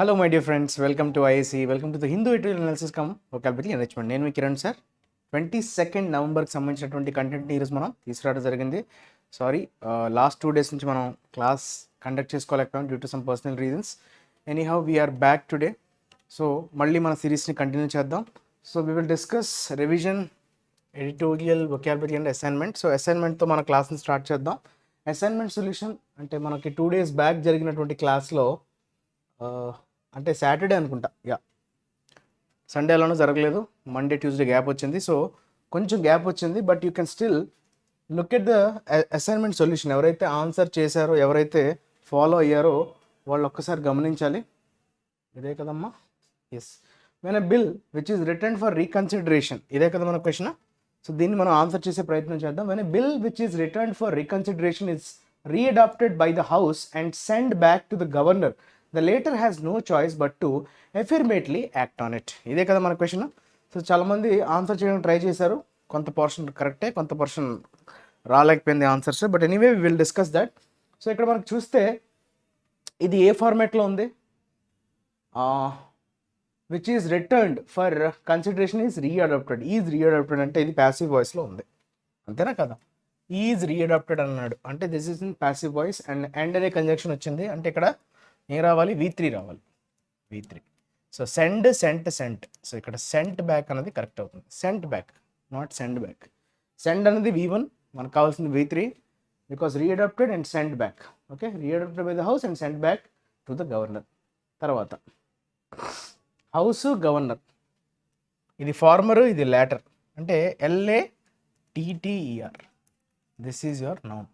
Hello my dear friends, welcome to IACE, welcome to the Hindu Editorial Analysis come Vocabulary Enrichment. నేను మీ Kiran sir 22nd నవంబర్కి సంబంధించినటువంటి కంటెంట్ని ఈరోజు మనం తీసుకురావడం జరిగింది. సారీ, లాస్ట్ 2 days నుంచి మనం క్లాస్ కండక్ట్ చేసుకోలేకపోయాం due to some personal reasons. Anyhow we're back today. So మళ్ళీ మన సిరీస్ని కంటిన్యూ చేద్దాం. So we will discuss revision, editorial, vocabulary and assignment. So అసైన్మెంట్తో మన క్లాస్ని స్టార్ట్ చేద్దాం. అసైన్మెంట్ సొల్యూషన్ అంటే మనకి 2 days బ్యాక్ జరిగినటువంటి క్లాస్లో అంటే సాటర్డే అనుకుంటా, సండే అలానూ జరగలేదు, మండే ట్యూస్డే గ్యాప్ వచ్చింది. సో కొంచెం గ్యాప్ వచ్చింది, but you can still look at the assignment solution. ఎవరైతే ఆన్సర్ చేశారో, ఎవరైతే ఫాలో అయ్యారో వాళ్ళు ఒక్కసారి గమనించాలి. ఇదే కదమ్మా, yes. When a bill which is return for reconsideration, ఇదే కదా మన క్వశ్చన్. సో దీన్ని మనం ఆన్సర్ చేసే ప్రయత్నం చేద్దాం. When a bill which is return for reconsideration is readopted by the house and send back to the governor, the later has no choice but to affirmatively act on it. ఇదే కదా మన question. So చాలామంది answer చేయడానికి try చేశారు, కొంత portion కరెక్టే, కొంత portion రాలేకపోయింది answers, but anyway we will discuss that. So ఇక్కడ మనకు చూస్తే ఇది ఏ ఫార్మాట్లో ఉంది, which is returned for consideration is readopted. Is readopted అంటే ఇది ప్యాసివ్ వాయిస్లో ఉంది, అంతేనా కదా. ఈజ్ రీఅడాప్టెడ్ అన్నాడు అంటే this is in passive voice. And అనే కంజంక్షన్ వచ్చింది అంటే ఇక్కడ ఏం రావాలి, V3 రావాలి, V3. So send, sent, sent. So ఇక్కడ సెంట్ బ్యాక్ అనేది కరెక్ట్ అవుతుంది. Sent back, not send back. Send అనేది V1, మనకు కావాల్సింది V3, because readopted and send back. Okay, readopted by the house and send back to the governor. తర్వాత house, governor, ఇది former, ఇది latter. అంటే LATTER, this is your noun.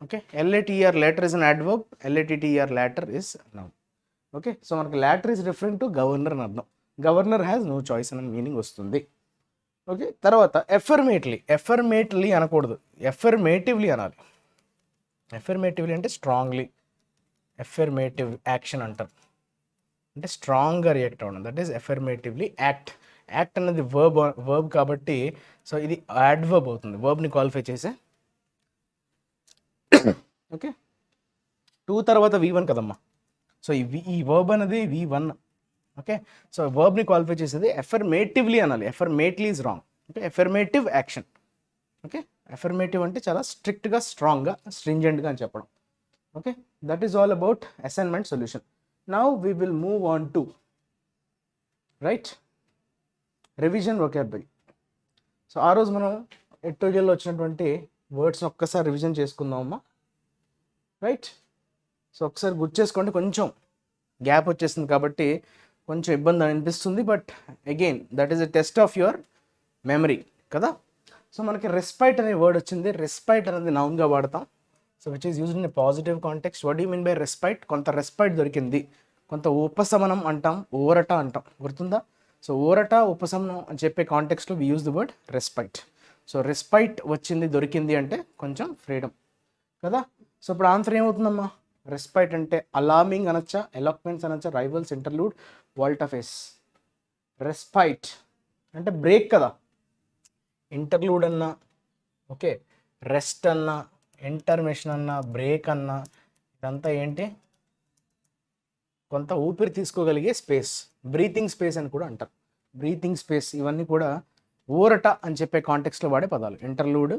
Okay, LATER later is an adverb, LATTER later is noun. Okay, so మనకి later is referring to governor అని అర్థం. Governor has no choice అనే meaning వస్తుంది. Okay, తర్వాత ఎఫర్మేట్లీ. ఎఫర్మేట్లీ అనకూడదు, ఎఫర్మేటివ్లీ అనాలి. ఎఫర్మేటివ్లీ అంటే స్ట్రాంగ్లీ, ఎఫర్మేటివ్ యాక్షన్ అంటారు, అంటే స్ట్రాంగ్గా రియాక్ట్ అవ్వడం. That is affirmatively act. Act అనేది వర్బ్ కాబట్టి సో ఇది యాడ్వర్బ్ అవుతుంది, వర్బ్ని క్వాలిఫై చేసే. ఓకే, 2 తర్వాత V1 కదమ్మా. సో ఈ వర్బ్ అనేది V1. ఓకే, సో వర్బ్ని క్వాలిఫై చేసేది ఎఫర్మేటివ్లీ అనాలి. Affirmately is wrong. Okay, affirmative action. Okay, affirmative అంటే చాలా స్ట్రిక్ట్గా, స్ట్రాంగ్గా, స్ట్రింజెంట్గా అని చెప్పడం. Okay, that is all about assignment solution. Now we will move on to revision vocabulary. So ఆ రోజు మనం ఎడిటోరియల్లో వచ్చినటువంటి వర్డ్స్ని ఒక్కసారి రివిజన్ చేసుకుందామమ్మా. రైట్, సో ఒకసారి గుర్తు చేసుకోండి. కొంచెం గ్యాప్ వచ్చేసింది కాబట్టి కొంచెం ఇబ్బంది అనిపిస్తుంది, but again that is a test of your memory కదా. సో మనకి రెస్పైట్ అనే వర్డ్ వచ్చింది. రెస్పైట్ అనేది నౌన్గా వాడతాం. So which is used in a positive context. What you mean by respite? కొంత రెస్పైట్ దొరికింది, కొంత ఉపశమనం అంటాం, ఊరట అంటాం, గుర్తుందా? సో ఊరట, ఉపశమనం అని చెప్పే కాంటెక్స్ట్లో we use the word respite. So respite వచ్చింది, దొరికింది అంటే కొంచెం ఫ్రీడమ్ కదా. సో ఇప్పుడు ఆన్సర్ ఏమవుతుందమ్మా? రెస్పైట్ అంటే అలార్మింగ్ అనొచ్చా, ఎలాక్వెన్స్ అనొచ్చా, రైవల్స్, ఇంటర్లూడ్, వాల్ట్ ఆఫ్ ఎస్. రెస్పైట్ అంటే బ్రేక్ కదా. ఇంటర్లూడ్ అన్నా, ఓకే, రెస్ట్ అన్నా, ఇంటర్మిషన్ అన్నా, బ్రేక్ అన్నా, ఇదంతా ఏంటి? కొంత ఊపిరి తీసుకోగలిగే స్పేస్, బ్రీతింగ్ స్పేస్ అని కూడా అంటారు. బ్రీతింగ్ స్పేస్, ఇవన్నీ కూడా ఊరట అని చెప్పే కాంటెక్స్లో వాడే పదాలు. ఇంటర్లూడ్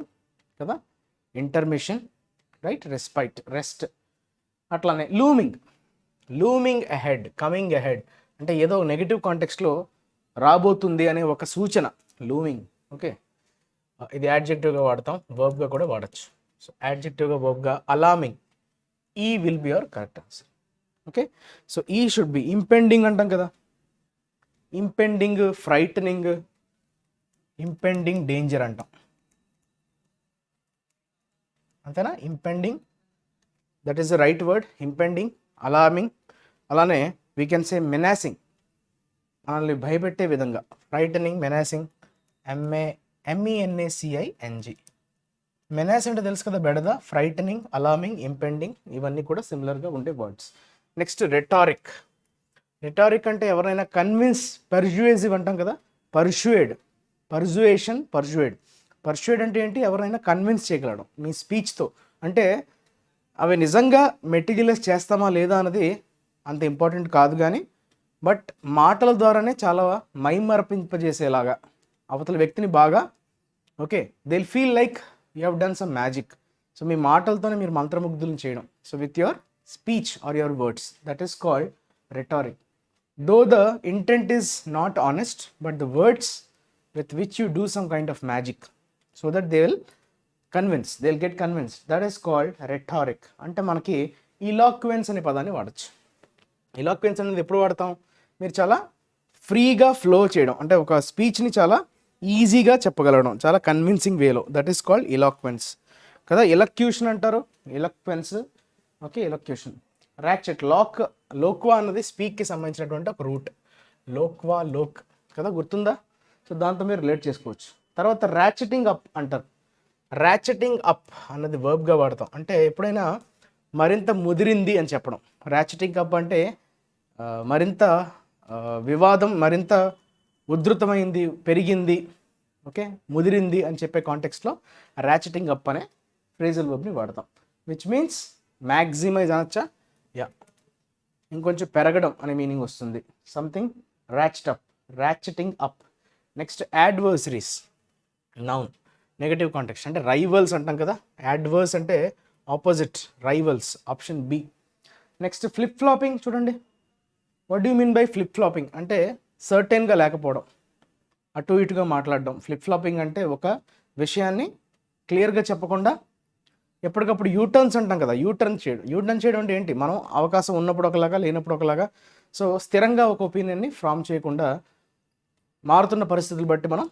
కదా, ఇంటర్మిషన్, రైట్, రెస్పైట్, రెస్ట్. అట్లానే looming, looming ahead, coming ahead అంటే ఏదో నెగిటివ్ కాంటెక్స్లో రాబోతుంది అనే ఒక సూచన, లూమింగ్. ఓకే, ఇది యాడ్జెక్టివ్గా వాడతాం, వర్బ్గా కూడా వాడచ్చు. సో యాడ్జెక్టివ్గా, వర్బ్గా అలార్మింగ్. ఈ will be your correct answer. Okay, so ఈ షుడ్ బి. ఇంపెండింగ్ అంటాం కదా, ఇంపెండింగ్, ఫ్రైటనింగ్, ఇంపెండింగ్ డేంజర్ అంటాం, అంతేనా? Impending, that is the right word. Impending, alarming. అలానే వీ కెన్ సే మెనాసింగ్, మనల్ని భయపెట్టే విధంగా. Frightening, menacing, MENACING. మెనాస్ అంటే తెలుసు కదా, బెడద. ఫ్రైటనింగ్, అలార్మింగ్, ఇంపెండింగ్, ఇవన్నీ కూడా సిమిలర్గా ఉండే వర్డ్స్. Next rhetoric. రెటారిక్ అంటే ఎవరైనా కన్విన్స్, పర్జుయేసివ్ అంటాం కదా, పర్జుయేడ్, పర్జుయేషన్, పర్జుయేడ్. పర్జుయేడ్ అంటే ఏంటి? ఎవరైనా కన్విన్స్ చేయగలడం మీ స్పీచ్తో. అంటే అవి నిజంగా మెటీరియలైజ్ చేస్తామా లేదా అన్నది అంత ఇంపార్టెంట్ కాదు కానీ బట్ మాటల ద్వారానే చాలా మైమరపింపజేసేలాగా అవతల వ్యక్తిని బాగా okay they will feel like you have done some magic. So మీ మాటలతోనే మీరు మంత్రముగ్ధులను చేయడం. So with your speech or your words, that is called rhetoric. Though the intent is not honest, but the words with which you do some kind of magic so that they'll get convinced, that is called rhetoric. అంటే మనకి eloquence అనే పదాన్ని వాడచ్చు. eloquence అనేది ఎప్పుడు వాడతాం, మీరు చాలా ఫ్రీగా ఫ్లో చేయడం, అంటే ఒక స్పీచ్ని చాలా ఈజీగా చెప్పగలగడం చాలా కన్విన్సింగ్ వేలో, దట్ ఈస్ కాల్డ్ eloquence కదా. ఎలక్యూషన్ అంటారు, eloquence ఓకే ఎలక్యూషన్. ర్యాచెట్ లోక్వా అన్నది స్పీక్కి సంబంధించినటువంటి ఒక రూట్, లోక్వా లోక్ కదా, గుర్తుందా? సో దాంతో మీరు రిలేట్ చేసుకోవచ్చు. తర్వాత ర్యాచెటింగ్ అప్ అంటారు. ర్యాచెటింగ్ అప్ అన్నది వర్బ్గా వాడతాం, అంటే ఎప్పుడైనా మరింత ముదిరింది అని చెప్పడం. ర్యాచెటింగ్ అప్ అంటే మరింత వివాదం మరింత ఉధృతమైంది, పెరిగింది, ఓకే ముదిరింది అని చెప్పే కాంటెక్స్ట్లో ర్యాచెటింగ్ అప్ అనే ఫ్రేజల్ వర్బ్ని వాడతాం, విచ్ మీన్స్ మ్యాక్సిమైజ్ అనొచ్చా, యా ఇంకొంచెం పెరగడం అనే మీనింగ్ వస్తుంది. Something ratcheting up. Next adversaries, noun, negative context, అంటే రైవల్స్ అంటాం కదా. యాడ్వర్స్ అంటే opposite, rivals, option B. Next flip flopping చూడండి. What do mean by flip flopping అంటే సర్టెన్గా లేకపోవడం, అటు ఇటుగా మాట్లాడడం. ఫ్లిప్ ఫ్లాపింగ్ అంటే ఒక విషయాన్ని క్లియర్గా చెప్పకుండా ఎప్పటికప్పుడు యూటర్న్స్ అంటాం కదా, యూటర్న్ చేయడం అంటే ఏంటి, మనం అవకాశం ఉన్నప్పుడు ఒకలాగా లేనప్పుడు ఒకలాగా, సో స్థిరంగా ఒక ఒపీనియన్ని ఫామ్ చేయకుండా మారుతున్న పరిస్థితులు బట్టి మనం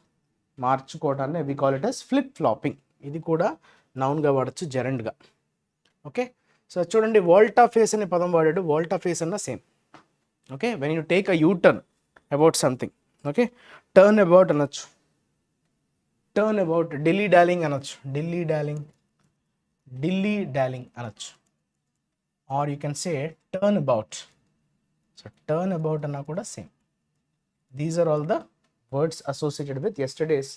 మార్చుకోవటాన్ని we call it as flip flopping. ఇది కూడా నౌన్గా వాడచ్చు, జెరండ్గా. ఓకే, సో చూడండి వోల్టా ఫేస్ అనే పదం వాడాడు. వోల్టా ఫేస్ అన్న same. Okay, when you take a U turn about something, okay turn about అనొచ్చు, టర్న్ అబౌట్, ఢిల్లీ డార్లింగ్ అనొచ్చు, ఢిల్లీ డార్లింగ్ అనొచ్చు, or you can say turn about. So turn about అన్నా కూడా same. These are all the words associated with yesterday's,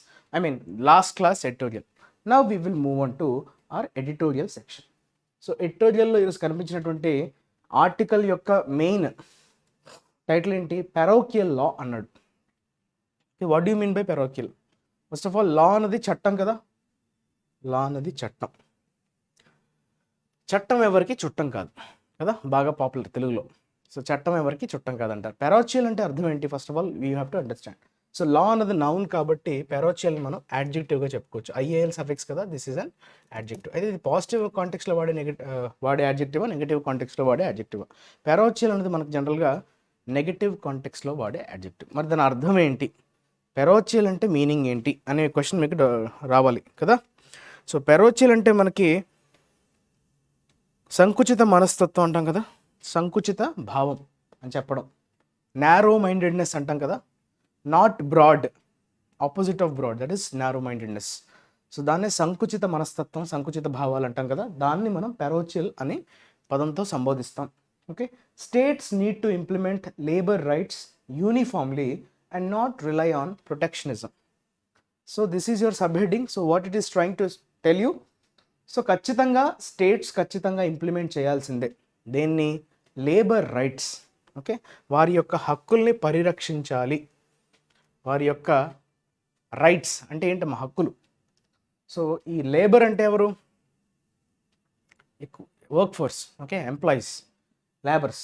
last class editorial. Now we will move on to our editorial section. So editorial లో ఈరోజు కనిపించినటువంటి article యొక్క main title ఏంటి, parochial law అన్నాడు. What do mean by parochial? First of all law అన్నది చట్టం కదా, లా అన్నది చట్టం ఎవరికి చుట్టం కాదు కదా, బాగా పాపులర్ తెలుగులో. సో చట్టం ఎవరికి చుట్టం కాదంటారు. parochial అంటే అర్థం ఏంటి, first of all we have to understand. So law అన్నది నౌన్ కాబట్టి parochial మనం యాడ్జెక్టివ్గా చెప్పుకోవచ్చు. IAL సఫిక్స్ కదా, దిస్ ఈజ్ అన్ యాడ్జెక్టివ్. అయితే ఇది పాజిటివ్ కాంటెక్స్లో వాడే యాడ్జెక్టివా, నెగిటివ్ కాంటెక్స్లో వాడే యాడ్జెక్టివా? parochial అనేది మనకు జనరల్గా నెగిటివ్ కాంటెక్స్లో వాడే యాడ్జెక్టివ్. మరి దాని అర్థం ఏంటి, parochial అంటే మీనింగ్ ఏంటి అనే క్వశ్చన్ మీకు రావాలి కదా. సో parochial అంటే మనకి సంకుచిత మనస్తత్వం అంటాం కదా, సంకుచిత భావం అని చెప్పడం. నారో మైండెడ్నెస్ అంటాం కదా, not broad, opposite of broad, that is narrow mindedness. So దాన్నే సంకుచిత మనస్తత్వం, సంకుచిత భావాలు అంటాం కదా, దాన్ని మనం parochial అనే పదంతో సంబోధిస్తాం. Okay, states need to implement labour rights uniformly and not rely on protectionism. So this is your sub heading. So what it is trying to tell you, so ఖచ్చితంగా స్టేట్స్ ఖచ్చితంగా ఇంప్లిమెంట్ చేయాల్సిందే దేన్ని, labour rights. Okay, వారి యొక్క హక్కుల్ని పరిరక్షించాలి. వారి యొక్క rights అంటే ఏంటమ్మా, హక్కులు. సో ఈ లేబర్ అంటే ఎవరు, work force, okay employees, labours,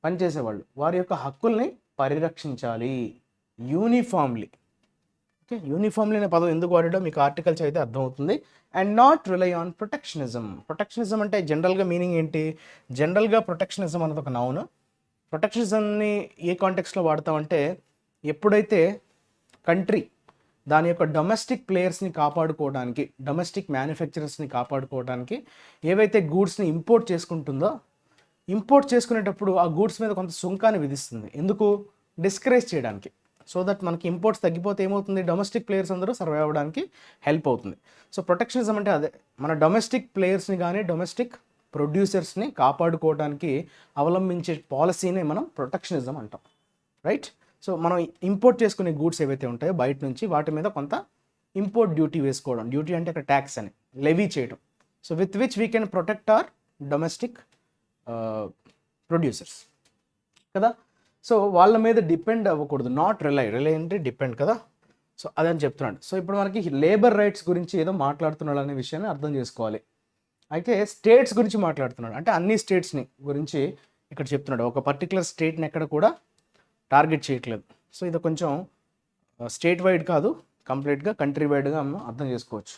పనిచేసేవాళ్ళు. వారి యొక్క హక్కుల్ని పరిరక్షించాలి యూనిఫామ్లీ. ఓకే, యూనిఫామ్లీ అనే పదం ఎందుకు వాడాడో మీకు ఆర్టికల్ చదివితే అర్థమవుతుంది. And not rely on protectionism. Protectionism అంటే జనరల్గా మీనింగ్ ఏంటి, జనరల్గా ప్రొటెక్షనిజం అనేది ఒక నౌన్. ప్రొటెక్షనిజంని ఏ కాంటెక్స్లో వాడతామంటే ఎప్పుడైతే కంట్రీ దాని యొక్క డొమెస్టిక్ ప్లేయర్స్ని కాపాడుకోవడానికి, డొమెస్టిక్ మ్యానుఫ్యాక్చరర్స్ని కాపాడుకోవడానికి ఏవైతే గూడ్స్ని ఇంపోర్ట్ చేసుకుంటుందో, ఇంపోర్ట్ చేసుకునేటప్పుడు ఆ గూడ్స్ మీద కొంత సుంకాన్ని విధిస్తుంది. ఎందుకు, డిస్కరేజ్ చేయడానికి. సో దట్ మనకి ఇంపోర్ట్స్ తగ్గిపోతే ఏమవుతుంది, డొమెస్టిక్ ప్లేయర్స్ అందరూ సర్వైవ్ అవ్వడానికి హెల్ప్ అవుతుంది. సో ప్రొటెక్షనిజం అంటే అదే, మన డొమెస్టిక్ ప్లేయర్స్ని కానీ డొమెస్టిక్ ప్రొడ్యూసర్స్ని కాపాడుకోవడానికి అవలంబించే పాలసీనే మనం ప్రొటెక్షనిజం అంటాం, రైట్. సో మనం ఇంపోర్ట్ చేసుకునే గూడ్స్ ఏవైతే ఉంటాయో బయట నుంచి, వాటి మీద కొంత ఇంపోర్ట్ డ్యూటీ వేసుకోవడం. డ్యూటీ అంటే ఇక్కడ ట్యాక్స్ అని లెవీ చేయడం. So with which we can protect our domestic producers. కదా. సో వాళ్ళ మీద డిపెండ్ అవ్వకూడదు, నాట్ రిలై అంటే డిపెండ్ కదా. సో అదని చెప్తున్నాడు. సో ఇప్పుడు మనకి లేబర్ రైట్స్ గురించి ఏదో మాట్లాడుతున్నాడు అనే విషయాన్ని అర్థం చేసుకోవాలి. అయితే స్టేట్స్ గురించి మాట్లాడుతున్నాడు, అంటే అన్ని స్టేట్స్ని గురించి ఇక్కడ చెప్తున్నాడు. ఒక పర్టికులర్ స్టేట్ని ఎక్కడ కూడా టార్గెట్ చేయట్లేదు. సో ఇది కొంచెం స్టేట్ వైడ్ కాదు, కంప్లీట్గా కంట్రీ వైడ్గా మనం అర్థం చేసుకోవచ్చు.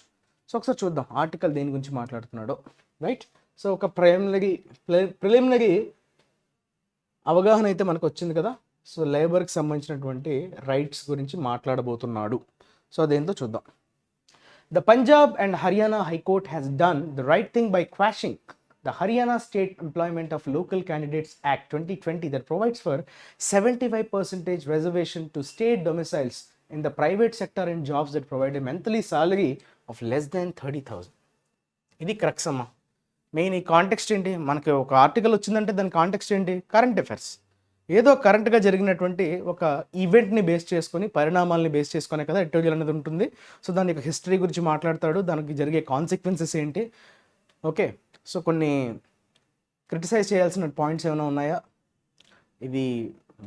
సో ఒకసారి చూద్దాం ఆర్టికల్ దేని గురించి మాట్లాడుతున్నాడో. రైట్. సో ఒక ప్రిలిమినరీ అవగాహన అయితే మనకు వచ్చింది కదా. సో లేబర్కి సంబంధించినటువంటి రైట్స్ గురించి మాట్లాడబోతున్నాడు. సో అదేంటో చూద్దాం. The Punjab and Haryana High Court has done the right thing by quashing the Haryana State Employment of Local Candidates Act 2020 that provides for 75% reservation to state domiciles in the private sector in jobs that provide a monthly salary of less than 30,000. ఇది crux అమ్మా. Main ఈ context ఏంటి, మనకి ఒక article వచ్చిందంటే దాని context ఏంటి, current affairs. ఏదో కరెంట్గా జరిగినటువంటి ఒక ఈవెంట్ని బేస్ చేసుకొని, పరిణామాలని బేస్ చేసుకునే కదా ఎడిటోరియల్ అనేది ఉంటుంది. సో దాని యొక్క హిస్టరీ గురించి మాట్లాడతాడు, దానికి జరిగే కాన్సిక్వెన్సెస్ ఏంటి. ఓకే. సో కొన్ని క్రిటిసైజ్ చేయాల్సిన పాయింట్స్ ఏమైనా ఉన్నాయా, ఇది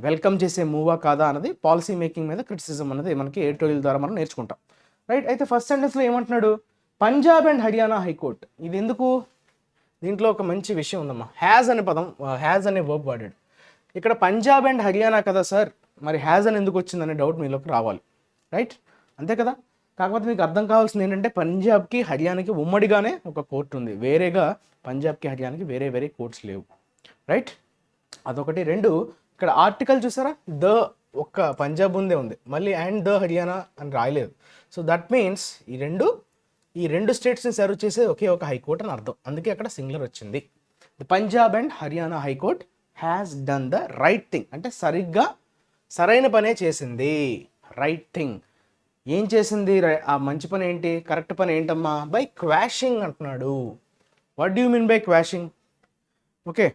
వెల్కమ్ చేసే మూవా కాదా అన్నది పాలసీ మేకింగ్ మీద క్రిటిసిజం అనేది మనకి ఎడిటోరియల్ ద్వారా మనం నేర్చుకుంటాం. రైట్. అయితే ఫస్ట్ సెంటెన్స్లో ఏమంటున్నాడు, పంజాబ్ అండ్ హర్యానా హైకోర్ట్. ఇది ఎందుకు, దీంట్లో ఒక మంచి విషయం ఉందమ్మా. హ్యాజ్ అనే పదం, హ్యాజ్ అనే వర్బ్ వాడాడు ఇక్కడ. పంజాబ్ అండ్ హర్యానా కదా సార్, మరి హ్యాజ్ అని ఎందుకు వచ్చిందనే డౌట్ మీలోకి రావాలి. రైట్, అంతే కదా. కాకపోతే మీకు అర్థం కావాల్సింది ఏంటంటే పంజాబ్కి హర్యానాకి ఉమ్మడిగానే ఒక కోర్టు ఉంది, వేరేగా పంజాబ్కి హర్యానాకి వేరే వేరే కోర్ట్స్ లేవు. రైట్, అదొకటి. రెండు, ఇక్కడ ఆర్టికల్ చూసారా, ద ఒక్క పంజాబ్ ఉందే ఉంది, మళ్ళీ అండ్ ద హర్యానా అని రాయలేదు. సో దట్ మీన్స్ ఈ రెండు స్టేట్స్ని సర్వ్ చేసే ఒకే ఒక హైకోర్టు అని అర్థం, అందుకే అక్కడ సింగులర్ వచ్చింది. The Punjab and Haryana high court has done the right thing, అంటే సరైన పనే చేసింది. రైట్ థింగ్ ఏం చేసింది, ఆ మంచి పని ఏంటి, కరెక్ట్ పని ఏంటమ్మా, బై క్వాషింగ్ అంటున్నాడు. What do you mean by quashing? Okay,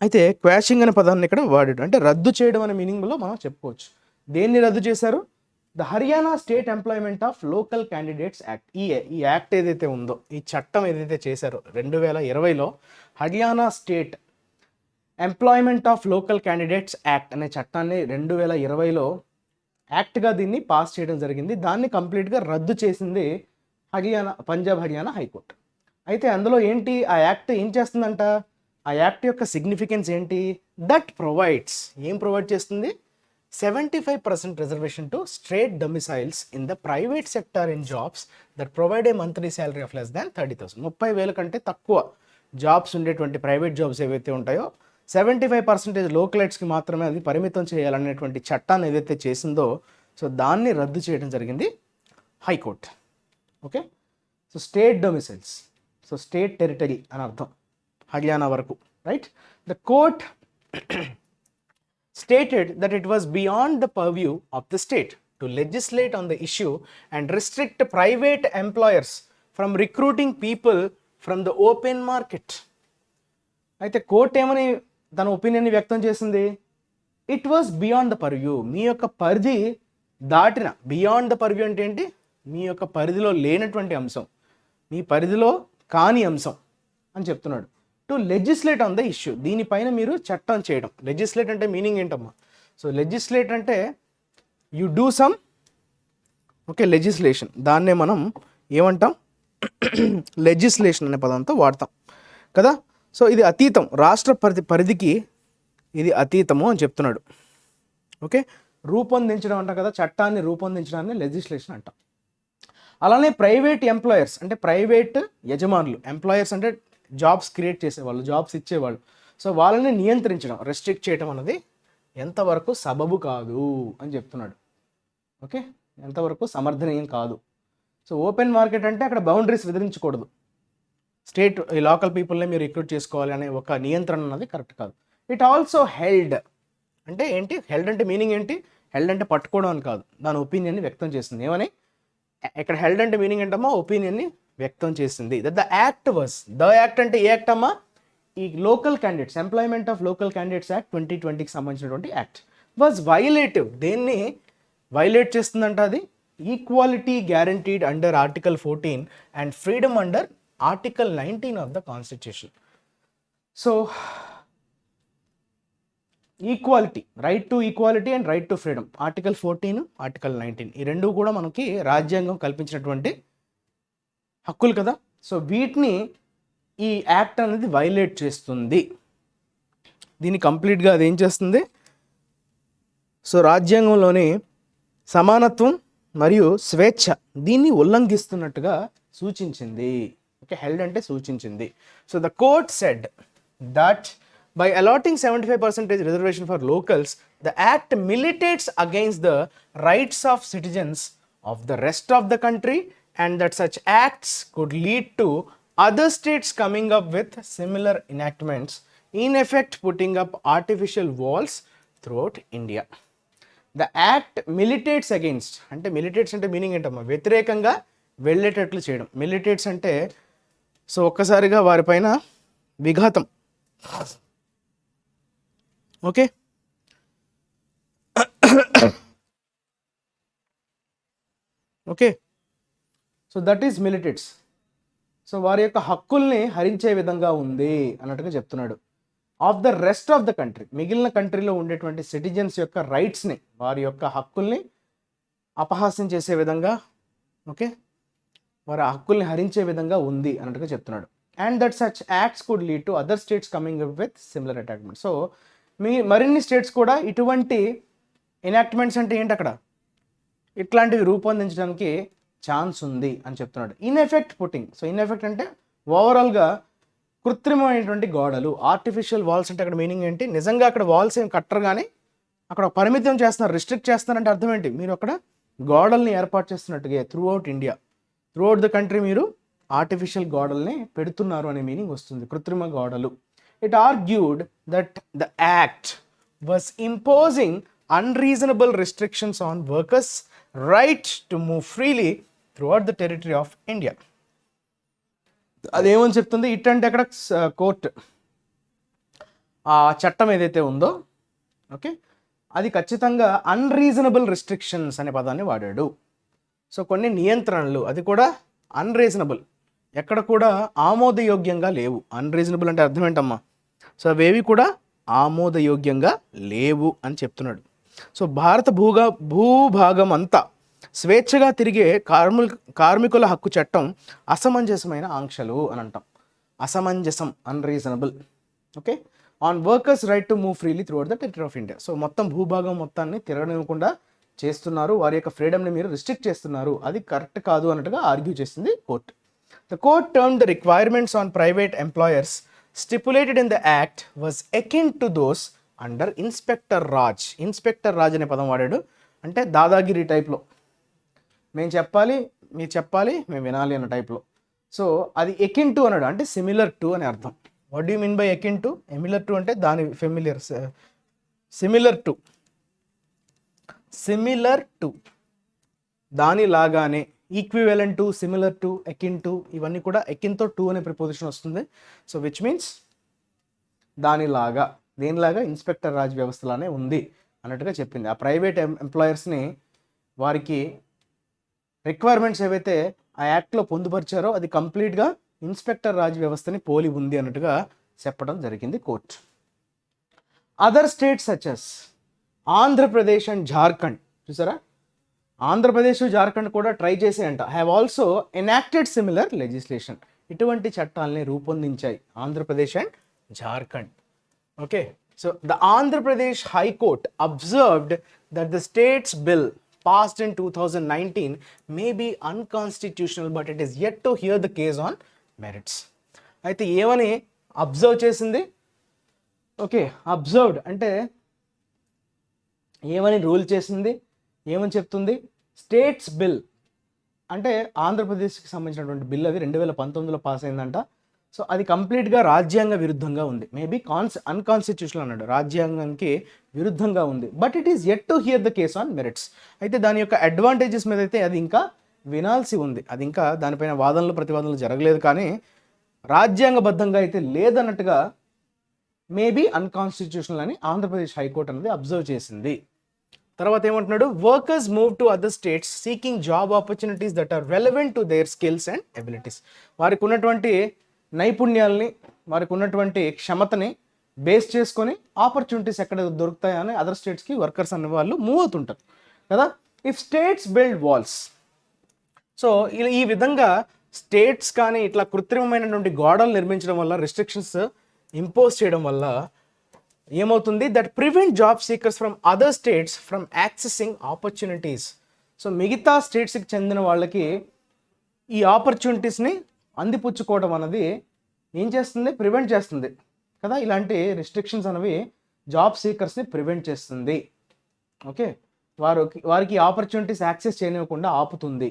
అయితే క్వాషింగ్ అనే పదాన్ని ఇక్కడ వాడాడు, అంటే రద్దు చేయడం అనే మీనింగ్లో మనం చెప్పుకోవచ్చు. దేన్ని రద్దు చేశారు, the Haryana state employment of local candidates act. ఈ యాక్ట్ ఏదైతే ఉందో, ఈ చట్టం ఏదైతే చేశారో 2020లో Haryana state employment of local candidates act అనే చట్టాన్ని 2020లో యాక్ట్గా దీన్ని పాస్ చేయడం జరిగింది. దాన్ని కంప్లీట్గా రద్దు చేసింది పంజాబ్ హర్యానా హైకోర్టు. అయితే అందులో ఏంటి, ఆ యాక్ట్ ఏం చేస్తుందంట, ఆ యాక్ట్ యొక్క సిగ్నిఫికెన్స్ ఏంటి, దట్ ప్రొవైడ్స్, ఏం ప్రొవైడ్ చేస్తుంది, 75% reservation to state domiciles in the private sector in jobs that provide a monthly salary of less than 30,000. 30,000 కంటే తక్కువ జాబ్స్ ఉండేటువంటి ప్రైవేట్ జాబ్స్ ఏవైతే ఉంటాయో 75% లోకలైట్స్కి మాత్రమే అది పరిమితం చేయాలనేటువంటి చట్టాన్ని ఏదైతే చేసిందో, సో దాన్ని రద్దు చేయడం జరిగింది high court. Okay, so state domiciles, so state territory అని అర్థం హర్యానా వరకు. Right, the court stated that it was beyond the purview of the state to legislate on the issue and restrict private employers from recruiting people from the open market. అయితే court ఏమని తన ఒపీనియన్ని వ్యక్తం చేసింది, it was beyond the purview, మీ యొక్క పరిధి దాటిన. బియాండ్ ద పర్వ్యూ అంటే ఏంటి, మీ యొక్క పరిధిలో లేనటువంటి అంశం, మీ పరిధిలో కాని అంశం అని చెప్తున్నాడు. To legislate on the issue, దీనిపైన మీరు చట్టం చేయడం. లెజిస్లేట్ అంటే మీనింగ్ ఏంటమ్మా, సో లెజిస్లేట్ అంటే you do some, okay, legislation, దాన్నే మనం ఏమంటాం, లెజిస్లేషన్ అనే పదంతో వాడతాం కదా. సో ఇది అతీతం, రాష్ట్ర పరిధికి ఇది అతీతము అని చెప్తున్నాడు. ఓకే, రూపొందించడం అంటాం కదా, చట్టాన్ని రూపొందించడాన్ని లెజిస్లేషన్ అంటాం. అలానే ప్రైవేట్ ఎంప్లాయర్స్ అంటే ప్రైవేట్ యజమానులు, ఎంప్లాయర్స్ అంటే జాబ్స్ క్రియేట్ చేసేవాళ్ళు, జాబ్స్ ఇచ్చేవాళ్ళు, సో వాళ్ళని నియంత్రించడం, రెస్ట్రిక్ట్ చేయడం అన్నది ఎంతవరకు సబబు కాదు అని చెప్తున్నాడు. ఓకే, ఎంతవరకు సమర్థనీయం కాదు. సో ఓపెన్ మార్కెట్ అంటే అక్కడ బౌండరీస్ విధించకూడదు, స్టేట్ లోకల్ పీపుల్ని మీరు రిక్రూట్ చేసుకోవాలి అనే ఒక నియంత్రణ అన్నది కరెక్ట్ కాదు. ఇట్ ఆల్సో హెల్డ్ అంటే ఏంటి, హెల్డ్ అంటే మీనింగ్ ఏంటి, హెల్డ్ అంటే పట్టుకోవడం అని కాదు, దాని ఒపీనియన్ని వ్యక్తం చేస్తుంది. ఏమని ఇక్కడ హెల్డ్ అంటే మీనింగ్ ఏంటమ్మా, ఒపీనియన్ని వ్యక్తం చేసింది. That the act was, the act అంటే ఏ యాక్ట్ అమ్మా, ఈ local candidates employment of local candidates act 2020కి సంబంధించినటువంటి యాక్ట్ వాజ్ వైలేటివ్. దేన్ని వైలేట్ చేస్తుందంట, అది equality guaranteed under article 14 and freedom under article 19 of the constitution. So equality, right to equality and right to freedom, article 14, article 19 ఈ రెండు కూడా మనకి రాజ్యాంగం కల్పించినటువంటి హక్కులు కదా. సో వీటిని ఈ యాక్ట్ అనేది వైలేట్ చేస్తుంది. దీన్ని కంప్లీట్గా అది ఏం చేస్తుంది, సో రాజ్యాంగంలోని సమానత్వం మరియు స్వేచ్ఛ దీన్ని ఉల్లంఘిస్తున్నట్టుగా సూచించింది. ఓకే, హెల్డ్ అంటే సూచించింది. So the court said that by allotting 75% reservation for locals, the act militates against the rights of citizens of the rest of the country, and that such acts could lead to other states coming up with similar enactments, in effect putting up artificial walls throughout India. The act militates against అంటే militates అంటే meaning ఏంటమ్మా, వ్యతిరేకంగా వెళ్ళేటట్లు చేయడం. militates అంటే so ఒక్కసారిగా వారిపైన విఘాతం. Okay, okay, so that is militates. So వారి యొక్క హక్కుల్ని హరించే విధంగా ఉంది అన్నట్టుగా చెప్తున్నాడు. Of the rest of the country, మిగిలిన కంట్రీలో ఉండేటువంటి సిటిజన్స్ యొక్క రైట్స్ని, వారి యొక్క హక్కుల్ని అపహాస్యం చేసే విధంగా, ఓకే, వారి హక్కుల్ని హరించే విధంగా ఉంది అన్నట్టుగా చెప్తున్నాడు. And that such acts could lead to other states coming up with similar attachment. So మరిన్ని స్టేట్స్ కూడా ఇటువంటి ఎనాక్ట్మెంట్స్ అంటే ఏంటి అక్కడ, ఇట్లాంటివి రూపొందించడానికి ఛాన్స్ ఉంది అని చెప్తున్నాడు. In effect putting, so in effect అంటే ఓవరాల్గా కృత్రిమమైనటువంటి గోడలు, ఆర్టిఫిషియల్ వాల్స్ అంటే అక్కడ మీనింగ్ ఏంటి, నిజంగా అక్కడ వాల్స్ ఏం కట్టరు కానీ అక్కడ పరిమితం చేస్తున్నారు, రిస్ట్రిక్ట్ చేస్తున్నారంటే అర్థం ఏంటి, మీరు అక్కడ గోడల్ని ఏర్పాటు చేస్తున్నట్టుగా through out India, through out the country మీరు ఆర్టిఫిషియల్ గోడల్ని పెడుతున్నారు అనే మీనింగ్ వస్తుంది, కృత్రిమ గోడలు. It argued that the act was imposing unreasonable restrictions on workers' right to move freely throughout the territory of India. అదేమని చెప్తుంది, ఇట్ అంటే అక్కడ కోర్టు ఆ చట్టం ఏదైతే ఉందో, ఓకే, అది ఖచ్చితంగా అన్రీజనబుల్ రిస్ట్రిక్షన్స్ అనే పదాన్ని వాడాడు. సో కొన్ని నియంత్రణలు, అది కూడా అన్రీజనబుల్, ఎక్కడ కూడా ఆమోదయోగ్యంగా లేవు. అన్రీజనబుల్ అంటే అర్థం ఏంటమ్మా, సో అవేవి కూడా ఆమోదయోగ్యంగా లేవు అని చెప్తున్నాడు. సో భారత భూభాగం అంతా స్వేచ్ఛగా తిరిగే కార్మికుల హక్కు చట్టం అసమంజసమైన ఆంక్షలు అని అంటాం. అసమంజసం, unreasonable. Okay, on workers right to move freely throughout the territory of India. So మొత్తం భూభాగం మొత్తాన్ని తిరగనివ్వకుండా చేస్తున్నారు, వారి యొక్క ఫ్రీడమ్ని మీరు రిస్ట్రిక్ట్ చేస్తున్నారు, అది కరెక్ట్ కాదు అన్నట్టుగా ఆర్గ్యూ చేసింది court. The court termed the requirements on private employers stipulated in the act was akin to those under inspector Raj. Inspector Raj అనే పదం వాడాడు, అంటే దాదాగిరి టైప్లో, మేము చెప్పాలి, మీరు చెప్పాలి, మేము వినాలి అన్న టైప్లో. సో అది ఎకిన్ టు అన్నాడు, అంటే సిమిలర్ టు అని అర్థం. What do mean by akin to? Similar to అంటే దాని familiar, similar to, similar to దానిలాగానే, equivalent to, similar to, akin to, ఇవన్నీ కూడా ఎకిన్తో టు అనే ప్రిపోజిషన్ వస్తుంది. సో విచ్ మీన్స్ దానిలాగా, దేనిలాగా, ఇన్స్పెక్టర్ రాజ్ వ్యవస్థలానే ఉంది అన్నట్టుగా చెప్పింది. ఆ ప్రైవేట్ ఎంప్లాయర్స్ని వారికి రిక్వైర్మెంట్స్ ఏవైతే ఆ యాక్ట్లో పొందుపరిచారో అది కంప్లీట్గా ఇన్స్పెక్టర్ రాజ్ వ్యవస్థని పోలి ఉంది అన్నట్టుగా చెప్పడం జరిగింది court. Other states such as Andhra Pradesh and Jharkhand, చూసారా, ఆంధ్రప్రదేశ్, జార్ఖండ్ కూడా ట్రై చేసాయంట, have also enacted similar legislation, ఇటువంటి చట్టాలని రూపొందించాయి Andhra Pradesh and Jharkhand. Okay, so the Andhra Pradesh high court observed that the states bill passed in 2019 may be unconstitutional, but it is yet to hear the case on merits. అయితే ఏమని observe చేసింది, okay, observed అంటే ఏమని rule చేసింది, ఏమని చెప్తుంది, స్టేట్స్ బిల్ అంటే ఆంధ్రప్రదేశ్కి సంబంధించినటువంటి బిల్, అది 2019లో పాస్ అయిందంట. సో అది కంప్లీట్గా రాజ్యాంగ విరుద్ధంగా ఉంది, మేబీ అన్కాన్స్టిట్యూషనల్ అన్నాడు, రాజ్యాంగానికి విరుద్ధంగా ఉంది. But it is yet to hear the case on merits. అయితే దాని యొక్క అడ్వాంటేజెస్ మీద అయితే అది ఇంకా వినాల్సి ఉంది, అది ఇంకా దానిపైన వాదనలు ప్రతివాదనలు జరగలేదు, కానీ రాజ్యాంగబద్ధంగా అయితే లేదన్నట్టుగా మేబీ అన్కాన్స్టిట్యూషనల్ అని ఆంధ్రప్రదేశ్ హైకోర్టు అనేది అబ్జర్వ్ చేసింది. తర్వాత ఏమంటున్నాడు, workers move to other states seeking job opportunities that are relevant to their skills and abilities. వారికి ఉన్నటువంటి నైపుణ్యాలని, వారికి ఉన్నటువంటి క్షమతని బేస్ చేసుకొని ఆపర్చునిటీస్ ఎక్కడ దొరుకుతాయని అదర్ స్టేట్స్కి వర్కర్స్ అనే వాళ్ళు మూవ్ అవుతుంటారు కదా. If states build walls, so ఈ విధంగా స్టేట్స్ కానీ ఇట్లా కృత్రిమమైనటువంటి గోడలు నిర్మించడం వల్ల, రెస్ట్రిక్షన్స్ ఇంపోజ్ చేయడం వల్ల ఏమవుతుంది, that prevent job seekers from other states from accessing opportunities. So మిగతా స్టేట్స్కి చెందిన వాళ్ళకి ఈ ఆపర్చునిటీస్ని అందిపుచ్చుకోవడం అనేది ఏం చేస్తుంది, ప్రివెంట్ చేస్తుంది కదా. ఇలాంటి రెస్ట్రిక్షన్స్ అనేవి జాబ్ సీకర్స్ని ప్రివెంట్ చేస్తుంది. ఓకే, వారికి ఆపర్చునిటీస్ యాక్సెస్ చేయనివ్వకుండా ఆపుతుంది.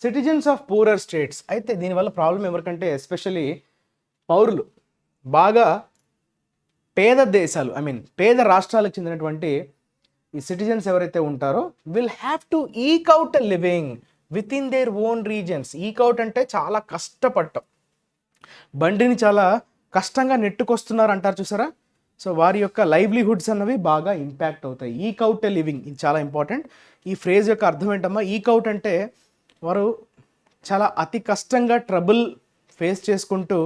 సిటిజన్స్ ఆఫ్ పూరర్ స్టేట్స్, అయితే దీనివల్ల ప్రాబ్లం ఎవరికంటే ఎస్పెషలీ పౌరులు, బాగా పేద దేశాలు, పేద రాష్ట్రాలకు చెందినటువంటి ఈ సిటిజన్స్ ఎవరైతే ఉంటారో will have to eke out a living within their own reasons. Eke out అంటే చాలా కష్టపడటం, బండిని చాలా కష్టంగా నెట్టుకొస్తున్నారు అంటారు చూసారా. సో వారి యొక్క లైవ్లీహుడ్స్ అన్నవి బాగా ఇంపాక్ట్ అవుతాయి. ఈక్ అవుట్ ఎ లివింగ్, ఇది చాలా ఇంపార్టెంట్. ఈ ఫ్రేజ్ యొక్క అర్థం ఏంటమ్మా, ఈక్ అవుట్ అంటే వారు చాలా అతి కష్టంగా ట్రబుల్ ఫేస్ చేసుకుంటూ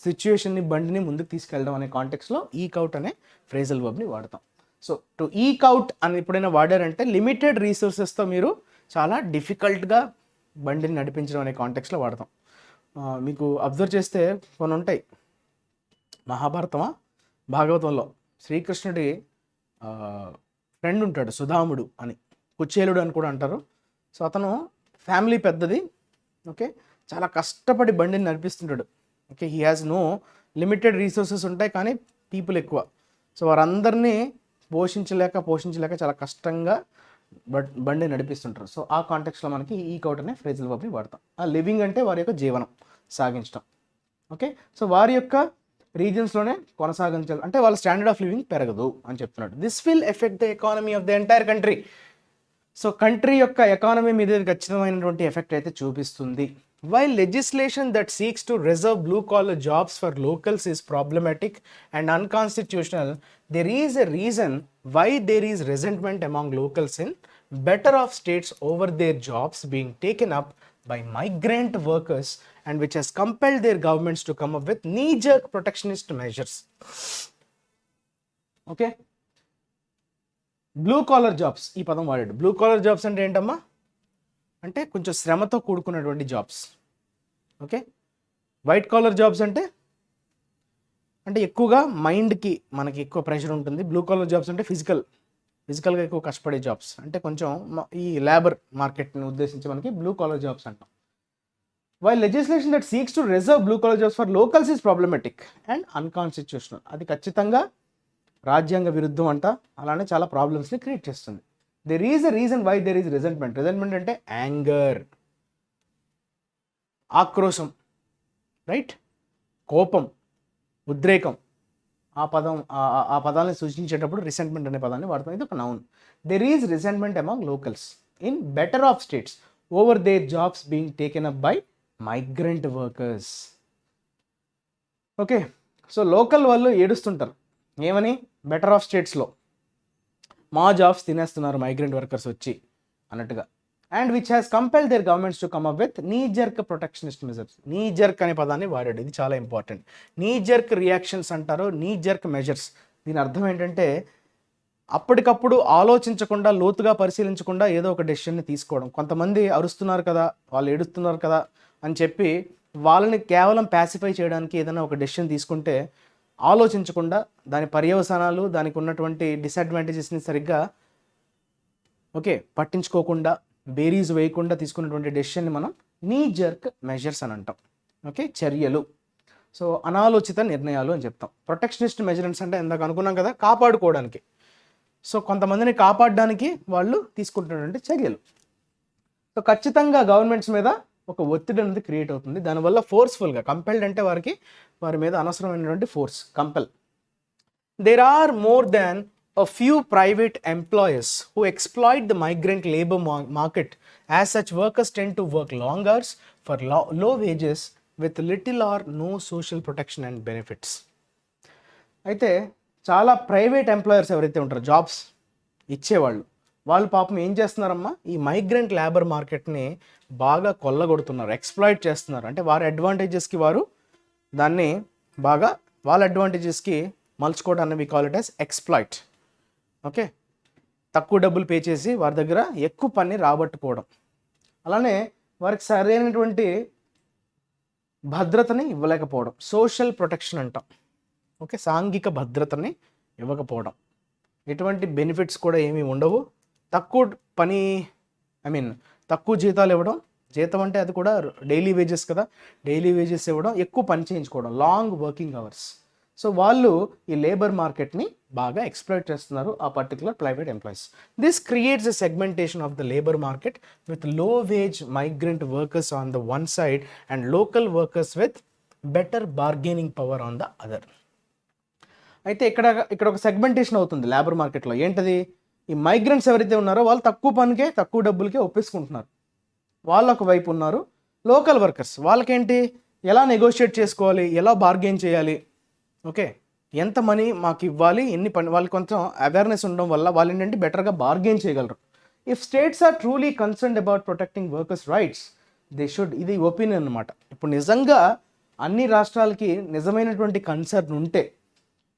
సిచ్యువేషన్ని, బండిని ముందుకు తీసుకెళ్ళడం అనే కాంటెక్స్లో ఈక్ అవుట్ అనే ఫ్రేజల్ వర్బ్ని వాడతాం. సో టు ఈక్ అవుట్ అని ఎప్పుడైనా వాడారంటే లిమిటెడ్ రీసోర్సెస్తో మీరు చాలా డిఫికల్ట్గా బండిని నడిపించడం అనే కాంటెక్స్లో వాడతాం. మీకు అబ్జర్వ్ చేస్తే కొన్ని ఉంటాయి. మహాభారతమా భాగవతంలో శ్రీకృష్ణుడి ఫ్రెండ్ ఉంటాడు సుధాముడు అని, కుచేలుడు అని కూడా అంటారు. సో అతను ఫ్యామిలీ పెద్దది, ఓకే, చాలా కష్టపడి బండిని నడిపిస్తుంటాడు. Okay, he has no limited resources ఉంటాయి కానీ పీపుల్ ఎక్కువ. సో వారందరినీ పోషించలేక చాలా కష్టంగా బండి నడిపిస్తుంటారు. సో ఆ కాంటెక్స్లో మనకి ఈక్ అవుట్ అనే ఫ్రేజల్ వర్బ్ని వాడతాం. ఆ లివింగ్ అంటే వారి యొక్క జీవనం సాగించడం. ఓకే, సో వారి యొక్క రీజన్స్లోనే కొనసాగించాలి అంటే వాళ్ళ స్టాండర్డ్ ఆఫ్ లివింగ్ పెరగదు అని చెప్తున్నాడు. This will effect the economy of the entire country. So country యొక్క ఎకానమీ మీద ఖచ్చితమైనటువంటి ఎఫెక్ట్ అయితే చూపిస్తుంది. While legislation that seeks to reserve blue-collar jobs for locals is problematic and unconstitutional, there is a reason why there is resentment among locals in better off states over their jobs being taken up by migrant workers, and which has compelled their governments to come up with knee-jerk protectionist measures. Okay? Blue collar jobs, ఈ పదం వాడాడు. Blue collar jobs అంటే ఏంటమ్మా అంటే కొంచెం శ్రమతో కూడుకున్నటువంటి jobs. Okay, white collar jobs అంటే ఎక్కువగా మైండ్కి మనకి ఎక్కువ ప్రెషర్ ఉంటుంది. బ్లూ కాలర్ జాబ్స్ అంటే ఫిజికల్గా ఎక్కువ కష్టపడే జాబ్స్, అంటే కొంచెం ఈ లేబర్ మార్కెట్ని ఉద్దేశించి మనకి బ్లూ కాలర్ జాబ్స్ అంటాం. While legislation that seeks to reserve blue collar jobs for locals is problematic and unconstitutional. అది ఖచ్చితంగా రాజ్యాంగ విరుద్ధం అంట, అలానే చాలా ప్రాబ్లమ్స్ని క్రియేట్ చేస్తుంది. There is a reason why there is resentment. Resentment అంటే యాంగర్, ఆక్రోశం, రైట్, కోపం, ఉద్రేకం. ఆ పదాన్ని సూచించేటప్పుడు రిసెంట్మెంట్ అనే పదాన్ని వాడతాం. ఇది ఒక noun. There is resentment among locals in better of states over there jobs being taken up by migrant workers. Okay, so local వాళ్ళు ఏడుస్తుంటారు ఏమని, బెటర్ ఆఫ్ స్టేట్స్లో మా జాబ్స్ తినేస్తున్నారు మైగ్రెంట్ వర్కర్స్ వచ్చి అన్నట్టుగా. And which has compelled their governments to come up with knee jerk protectionist measures. Knee jerk అనే పదాన్ని వాడాడు, ఇది చాలా ఇంపార్టెంట్. నీ జర్క్ రియాక్షన్స్ అంటారు, నీ జర్క్ మెజర్స్. దీని అర్థం ఏంటంటే అప్పటికప్పుడు ఆలోచించకుండా, లోతుగా పరిశీలించకుండా ఏదో ఒక డెసిషన్ని తీసుకోవడం. కొంతమంది అరుస్తున్నారు కదా, వాళ్ళు ఏడుస్తున్నారు కదా అని చెప్పి వాళ్ళని కేవలం ప్యాసిఫై చేయడానికి ఏదైనా ఒక డెసిషన్ తీసుకుంటే ఆలోచించకుండా దాని పర్యవసానాలు, దానికి ఉన్నటువంటి డిసడ్వాంటేజెస్ని సరిగ్గా పట్టించుకోకుండా, బేరీస్ వేయకుండా తీసుకున్నటువంటి డెసిషన్ని మనం నీ జర్క్ మెజర్స్ అని అంటాం. ఓకే, చర్యలు. సో అనాలోచిత నిర్ణయాలు అని చెప్తాం. ప్రొటెక్షనిస్ట్ మెజర్మెంట్స్ అంటే ఇందాక అనుకున్నాం కదా, కాపాడుకోవడానికి. సో కొంతమందిని కాపాడడానికి వాళ్ళు తీసుకుంటున్నటువంటి చర్యలు. సో ఖచ్చితంగా గవర్నమెంట్స్ మీద ఒక ఒత్తిడి అనేది క్రియేట్ అవుతుంది. దానివల్ల ఫోర్స్ఫుల్గా, కంపెల్డ్ అంటే వారి మీద అనవసరమైనటువంటి force, compel. There are more than a few private employers who exploit the migrant labor market. As such, workers tend to work long hours for low wages with little or no social protection and benefits. అయితే చాలా private employers ఎవరైతే ఉంటారో, jobs ఇచ్చేవాళ్ళు, వాళ్ళు పాపం ఏం చేస్తున్నారమ్మా, ఈ migrant labour మార్కెట్ని బాగా కొల్లగొడుతున్నారు, ఎక్స్ప్లాయిట్ చేస్తున్నారు. అంటే వారి అడ్వాంటేజెస్కి వారు దాన్ని బాగా వాళ్ళ అడ్వాంటేజెస్కి మలుచుకోవడం అన్నవి call it as exploit. Okay, తక్కువ డబ్బులు పే చేసి వారి దగ్గర ఎక్కువ పని రాబట్టుకోవడం, అలానే వారికి సరైనటువంటి భద్రతని ఇవ్వలేకపోవడం, సోషల్ ప్రొటెక్షన్ అంటాం. ఓకే, సాంఘిక భద్రతని ఇవ్వకపోవడం, ఎటువంటి బెనిఫిట్స్ కూడా ఏమీ ఉండవు, తక్కువ పని తక్కువ జీతాలు ఇవ్వడం, జీతం అంటే అది కూడా డైలీ వేజెస్ కదా, డైలీ వేజెస్ ఇవ్వడం, ఎక్కువ పని చేయించుకోవడం, లాంగ్ వర్కింగ్ అవర్స్. సో వాళ్ళు ఈ లేబర్ మార్కెట్ని బాగా ఎక్స్ప్లాయిట్ చేస్తున్నారు ఆ particular private employees. This creates a segmentation of the labour market with low wage migrant workers on the one side and local workers with better bargaining power on the other. అయితే ఇక్కడ ఒక segmentation అవుతుంది labour మార్కెట్లో. ఏంటది? ఈ migrants ఎవరైతే ఉన్నారో వాళ్ళు తక్కువ పనికే తక్కువ డబ్బులకే ఒప్పేసుకుంటున్నారు, వాళ్ళు ఒక వైపు ఉన్నారు. లోకల్ వర్కర్స్ వాళ్ళకేంటి, ఎలా నెగోషియేట్ చేసుకోవాలి, ఎలా బార్గెయిన్ చేయాలి, ఓకే, ఎంత మనీ మాకు ఇవ్వాలి, ఎన్ని పని, వాళ్ళకి కొంచెం అవేర్నెస్ ఉండడం వల్ల వాళ్ళు ఏంటంటే బెటర్గా బార్గెయిన్ చేయగలరు. If states are truly concerned about protecting workers rights they should, ఇది ఒపీనియన్ అనమాట. ఇప్పుడు నిజంగా అన్ని రాష్ట్రాలకి నిజమైనటువంటి కన్సర్న్ ఉంటే,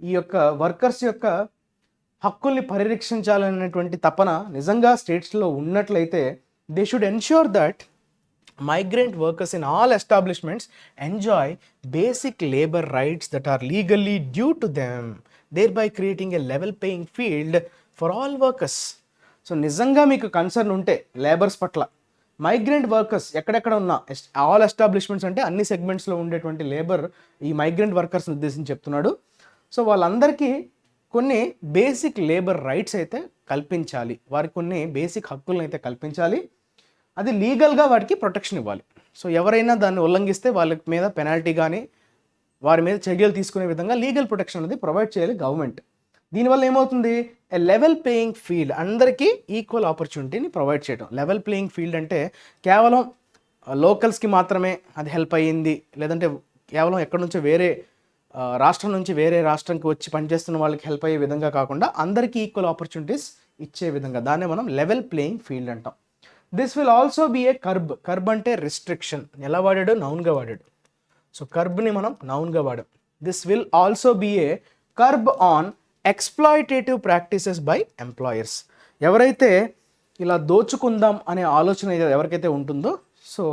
ఈ యొక్క వర్కర్స్ యొక్క హక్కుల్ని పరిరక్షించాలనేటువంటి తపన నిజంగా స్టేట్స్లో ఉన్నట్లయితే they should ensure that migrant workers in all establishments enjoy basic labor rights that are legally due to them, thereby creating a level paying field for all workers. So నిజంగా మీకు కన్సర్న్ ఉంటే labours పట్ల, migrant workers ఎక్కడెక్కడ ఉన్నా, all establishments అంటే అన్ని సెగ్మెంట్స్లో ఉండేటువంటి labour, ఈ మైగ్రెంట్ వర్కర్స్ని ఉద్దేశించి చెప్తున్నాడు. సో వాళ్ళందరికీ కొన్ని బేసిక్ లేబర్ రైట్స్ అయితే కల్పించాలి, వారికి కొన్ని బేసిక్ హక్కులను అయితే కల్పించాలి, అది లీగల్గా వాటికి ప్రొటెక్షన్ ఇవ్వాలి. సో ఎవరైనా దాన్ని ఉల్లంఘిస్తే వాళ్ళ మీద పెనాల్టీ కానీ వారి మీద చర్యలు తీసుకునే విధంగా లీగల్ ప్రొటెక్షన్ అనేది ప్రొవైడ్ చేయాలి గవర్నమెంట్. దీనివల్ల ఏమవుతుంది, ఏ లెవెల్ ప్లేయింగ్ ఫీల్డ్, అందరికీ ఈక్వల్ ఆపర్చునిటీని ప్రొవైడ్ చేయడం. లెవెల్ ప్లేయింగ్ ఫీల్డ్ అంటే కేవలం లోకల్స్కి మాత్రమే అది హెల్ప్ అయ్యింది, లేదంటే కేవలం ఎక్కడి నుంచో వేరే రాష్ట్రం నుంచి వేరే రాష్ట్రంకి వచ్చి పనిచేస్తున్న వాళ్ళకి హెల్ప్ అయ్యే విధంగా కాకుండా అందరికీ ఈక్వల్ ఆపర్చునిటీస్ ఇచ్చే విధంగా, దాన్నే మనం లెవెల్ ప్లేయింగ్ ఫీల్డ్ అంటాం. This will also be a curb. Curb అంటే రిస్ట్రిక్షన్. ఎలా వాడాడు? నౌన్గా వాడాడు. సో కర్బ్ని మనం నౌన్గా వాడాం. This will also be a curb on exploitative practices by employers. ఎవరైతే ఇలా దోచుకుందాం అనే ఆలోచన ఎవరికైతే ఉంటుందో, సో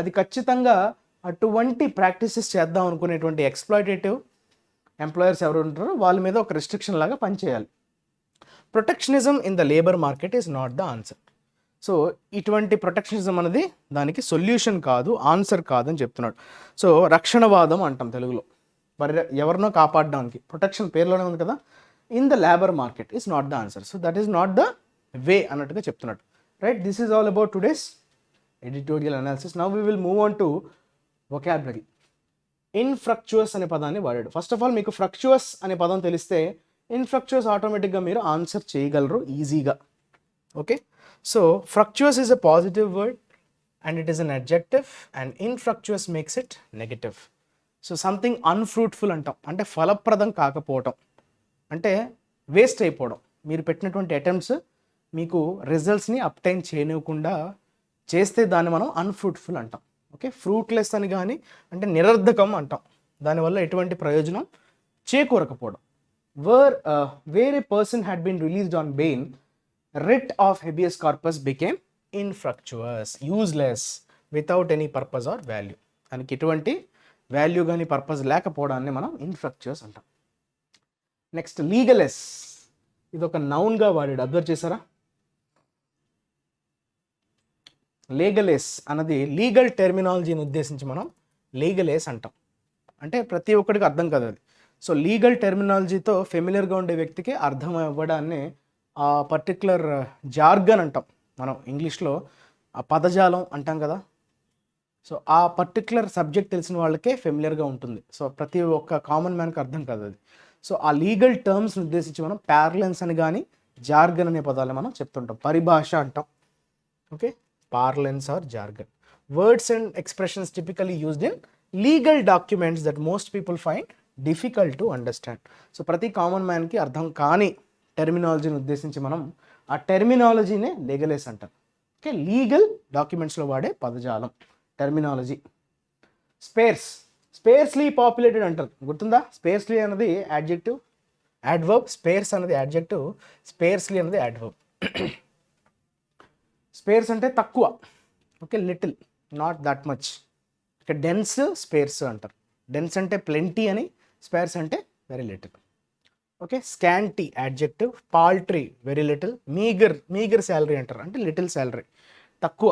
అది ఖచ్చితంగా అటువంటి ప్రాక్టీసెస్ చేద్దాం అనుకునేటువంటి ఎక్స్ప్లాయిటేటివ్ ఎంప్లాయర్స్ ఎవరు ఉంటారో వాళ్ళ మీద ఒక రిస్ట్రిక్షన్ లాగా పనిచేయాలి. Protectionism in the labour market is not the answer. So ఇటువంటి ప్రొటెక్షనిజం అనేది దానికి సొల్యూషన్ కాదు, ఆన్సర్ కాదని చెప్తున్నాడు. సో రక్షణవాదం అంటాం తెలుగులో, ఎవరినో కాపాడడానికి. ప్రొటెక్షన్ పేరులోనే ఉంది కదా, in the labour market is not the answer. So that is not the way అన్నట్టుగా చెప్తున్నాడు. Right, this is all about today's editorial analysis. Now we will move on to vocabulary. Infructuous అనే పదాన్ని వాడాడు. First of all మీకు ఫ్రక్చువస్ అనే పదం తెలిస్తే ఇన్ఫ్రక్చువస్ ఆటోమేటిక్గా మీరు ఆన్సర్ చేయగలరు ఈజీగా. Okay, so fructuous is a positive word and it is an adjective and infructuous makes it negative. So something unfruitful అంటాం, అంటే ఫలప్రదం కాకపోవటం, అంటే వేస్ట్ అయిపోవడం. మీరు పెట్టినటువంటి అటెంప్ట్స్ మీకు రిజల్ట్స్ని అప్టైన్ చేయనివ్వకుండా చేస్తే దాన్ని మనం అన్ఫ్రూట్ఫుల్ అంటాం. ఓకే, ఫ్రూట్లెస్ అని కానీ అంటే నిరర్ధకం అంటాం, దానివల్ల ఎటువంటి ప్రయోజనం చేకూరకపోవడం. Where a person had been released on bail, writ of habeas corpus became infructuous, useless, without any purpose or value. దానికి ఎటువంటి వాల్యూ కానీ పర్పస్ లేకపోవడాన్ని మనం ఇన్ఫ్రక్చువస్ అంటాం. నెక్స్ట్ లీగలెస్, ఇది ఒక నౌన్గా వాడాడు. అబ్జర్వ్ చేశారా? లీగలెస్ అన్నది లీగల్ టెర్మినాలజీని ఉద్దేశించి మనం లీగలెస్ అంటాం. అంటే ప్రతి ఒక్కడికి అర్థం కాదు అది. సో లీగల్ టెర్మినాలజీతో ఫెమిలియర్గా ఉండే వ్యక్తికి అర్థం అవ్వడాన్ని ఆ పర్టిక్యులర్ జార్గన్ అంటాం మనం ఇంగ్లీష్లో, ఆ పదజాలం అంటాం కదా. సో ఆ పర్టిక్యులర్ సబ్జెక్ట్ తెలిసిన వాళ్ళకే ఫెమిలియర్గా ఉంటుంది. సో ప్రతి ఒక్క కామన్ మ్యాన్కి అర్థం కాదు అది. సో ఆ లీగల్ టర్మ్స్ని ఉద్దేశించి మనం పార్లెన్స్ అని కానీ జార్గన్ అనే పదాలు మనం చెప్తుంటాం. పరిభాష అంటాం. Okay, parlance or jargon. Words and expressions typically used in legal documents that most people find difficult to understand. So ప్రతి కామన్ మ్యాన్కి అర్థం కాని టెర్మినాలజీని ఉద్దేశించి మనం ఆ టెర్మినాలజీనే లీగలెస్ అంటాం. ఓకే, లీగల్ డాక్యుమెంట్స్లో వాడే పదజాలం టెర్మినాలజీ. స్పేర్స్లీ పాపులేటెడ్ అంటారు, గుర్తుందా? స్పేర్స్లీ అనేది యాడ్జెక్టివ్, యాడ్వర్బ్, స్పేర్స్ అనేది యాడ్జెక్టివ్, స్పేర్స్లీ అనేది యాడ్వర్బ్. స్పేర్స్ అంటే తక్కువ, okay, little, not that much. ఇక డెన్స్, స్పేర్స్ అంటారు. డెన్స్ అంటే ప్లెంటీ అని, స్పేర్స్ అంటే very little. Okay, scanty adjective, paltry very little, meagre salary అంటారు, అంటే లిటిల్ శాలరీ, తక్కువ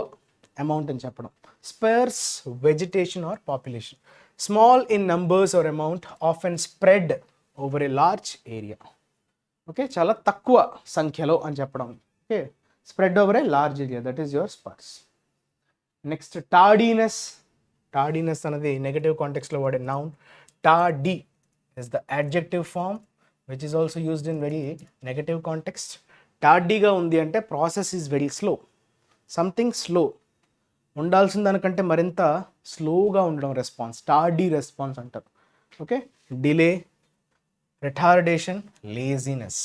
అమౌంట్ అని చెప్పడం. Sparse vegetation or population, small in numbers or amount, often spread over a large area. Okay, చాలా తక్కువ సంఖ్యలో అని చెప్పడం. Okay, spread over a large area, that is your sparse. Next tardiness. Tardiness అనేది negative కాంటెక్స్లో వాడే noun. Tardy is the adjective form which is also used in very negative context. టార్డీగా ఉంది అంటే process is very slow, something slow, ఉండాల్సిన దానికంటే మరింత స్లోగా ఉండడం రెస్పాన్స్, టార్డీ రెస్పాన్స్ అంటారు. Okay, delay, retardation, laziness.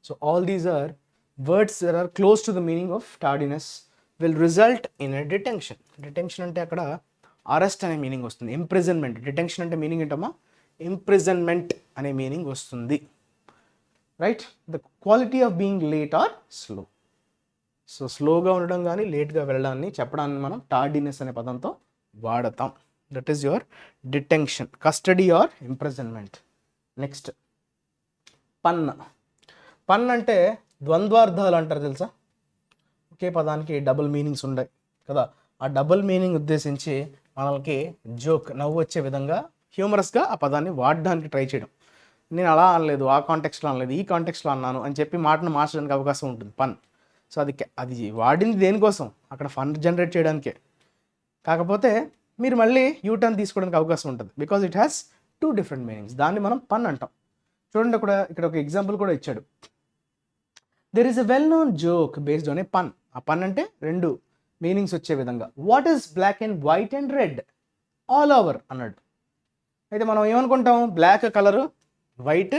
So all these are words that are close to the meaning of tardiness will result in a detention. Detention అంటే అక్కడ arrest అనే meaning వస్తుంది. ఇంప్రిజన్మెంట్, డిటెన్షన్ అంటే మీనింగ్ ఏంటమ్మా, imprisonment అనే meaning వస్తుంది. Right, the quality of being late or slow. So స్లోగా ఉండడం కానీ లేట్గా వెళ్ళడాన్ని చెప్పడాన్ని మనం టార్డీనెస్ అనే పదంతో వాడతాం. That is your detention, custody or imprisonment. Next pun. Pun అంటే ద్వంద్వార్థాలు అంటారు తెలుసా, ఒకే పదానికి డబుల్ మీనింగ్స్ ఉన్నాయి కదా, ఆ డబుల్ మీనింగ్ ఉద్దేశించి మనకి జోక్, నవ్వు వచ్చే విధంగా హ్యూమరస్గా ఆ పదాన్ని వాడడానికి ట్రై చేయడం. నేను అలా అనలేదు, ఆ కాంటెక్స్లో అనలేదు, ఈ కాంటెక్స్లో అన్నాను అని చెప్పి మాటను మార్చడానికి అవకాశం ఉంటుంది పన్. సో అది వాడింది దేనికోసం, అక్కడ ఫన్ జనరేట్ చేయడానికే. కాకపోతే మీరు మళ్ళీ యూటర్న్ తీసుకోవడానికి అవకాశం ఉంటుంది, because it has 2 different meanings. దాన్ని మనం పన్ అంటాం. చూడండి, ఇక్కడ ఒక ఎగ్జాంపుల్ కూడా ఇచ్చాడు. There is a well known joke based on a pun. ఆ పన్ అంటే 2 మీనింగ్స్ వచ్చే విధంగా. What is black and white and red all over అన్నాడు. అయితే మనం ఏమనుకుంటాం, బ్లాక్ కలరు, వైట్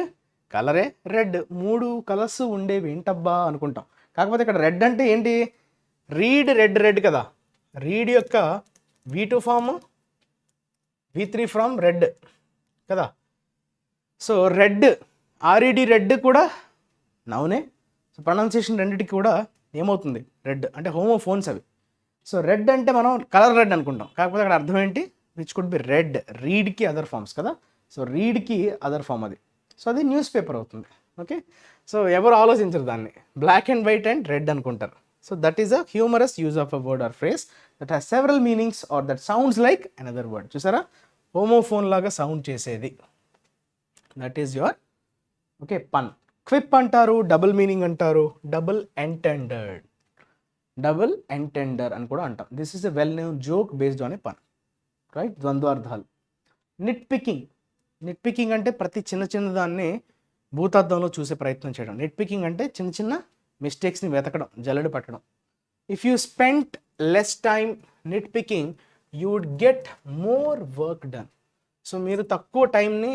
కలరే, రెడ్ 3 కలర్స్ ఉండేవి ఏంటబ్బా అనుకుంటాం. కాకపోతే ఇక్కడ రెడ్ అంటే ఏంటి, రీడ్ రెడ్ కదా, రీడ్ యొక్క V2 form, V3 from red కదా. సో రెడ్, ఆర్ఈడి రెడ్ కూడా నౌనే. సో ప్రొనౌన్సియేషన్ రెండింటికి కూడా ఏమవుతుంది, రెడ్ అంటే హోమోఫోన్స్ అవి. సో రెడ్ అంటే మనం కలర్ రెడ్ అనుకుంటాం, కాకపోతే అక్కడ అర్థం ఏంటి, విచ్ కుడ్ బి రెడ్, రీడ్కి అదర్ ఫార్మ్స్ కదా. సో రీడ్కి అదర్ ఫార్మ్ అది. సో అది న్యూస్ పేపర్ అవుతుంది. ఓకే, సో ఎవరు ఆలోచించరు దాన్ని, black and white and red అనుకుంటారు. So that is a humorous use of a word or phrase that has several meanings or that sounds like another word. చూసారా, homophone లాగా sound చేసేది, that is your okay pun. Quip అంటారు, double meaning అంటారు, double ఎంటెండర్డ్, double entendre అని కూడా అంటాం. This is a well known joke based on a pun. Right, ద్వంద్వార్థాలు. Nitpicking. Nitpicking అంటే ప్రతి చిన్న దాన్ని భూతార్థంలో చూసే ప్రయత్నం చేయడం. నిట్ పికింగ్ అంటే చిన్న మిస్టేక్స్ని వెతకడం, జల్లెడ పట్టడం. If you spend less time nit picking you would get more work done. So మీరు తక్కువ టైంని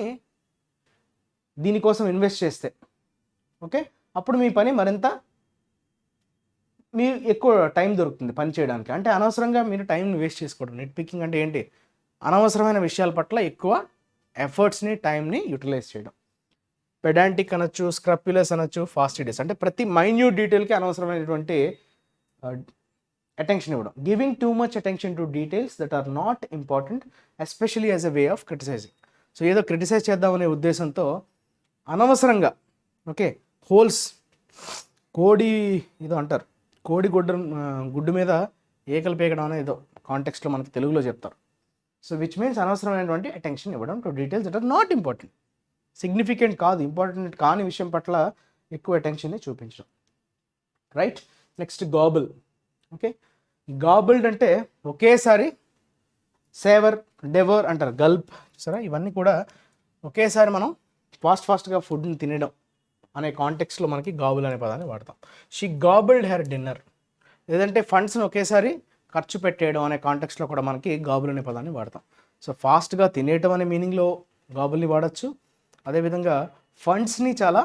దీనికోసం ఇన్వెస్ట్ చేస్తే, ఓకే, అప్పుడు మీ పని మరింత, మీ ఎక్కువ టైం దొరుకుతుంది పని చేయడానికి. అంటే అనవసరంగా మీరు టైంని వేస్ట్ చేసుకోవడం. నిట్ పికింగ్ అంటే ఏంటి, అనవసరమైన విషయాల పట్ల ఎక్కువ ఎఫర్ట్స్ని, టైంని యూటిలైజ్ చేయడం. పెడాంటిక్ అనొచ్చు, స్క్రప్యులస్ అనొచ్చు, ఫాస్టిడియస్ అంటే ప్రతి మైన్యూట్ డీటెయిల్కి అనవసరమైనటువంటి అటెన్షన్ ఇవ్వడం. Giving too much attention to details that are not important especially as a way of criticising. So ఏదో క్రిటిసైజ్ చేద్దామనే ఉద్దేశంతో అనవసరంగా, ఓకే, హోల్స్, కోడి ఏదో అంటారు, కోడి గుడ్డు మీద ఏకలు పేకడం అనేది ఏదో కాంటెక్స్ట్లో మనకి తెలుగులో చెప్తారు. సో విచ్ మీన్స్ అనవసరమైనటువంటి అటెన్షన్ ఇవ్వడం to details that are not important, significant కాదు, ఇంపార్టెంట్ కాని విషయం పట్ల ఎక్కువ అటెన్షన్ని చూపించడం. Right, next gobble. Okay, gobbled అంటే ఒకేసారి, సేవర్, డెవర్ అంటారు, గల్ప్, సరే, ఇవన్నీ కూడా ఒకేసారి మనం ఫాస్ట్గా ఫుడ్ని తినడం అనే కాంటెక్స్లో మనకి గాబుల్ అనే పదాన్ని వాడతాం. She gobbled her dinner. లేదంటే ఫండ్స్ని ఒకేసారి ఖర్చు పెట్టేయడం అనే కాంటెక్స్లో కూడా మనకి గాబుల్ అనే పదాన్ని వాడతాం. సో ఫాస్ట్గా తినేయడం అనే మీనింగ్లో గాబుల్ని వాడచ్చు. అదేవిధంగా ఫండ్స్ని చాలా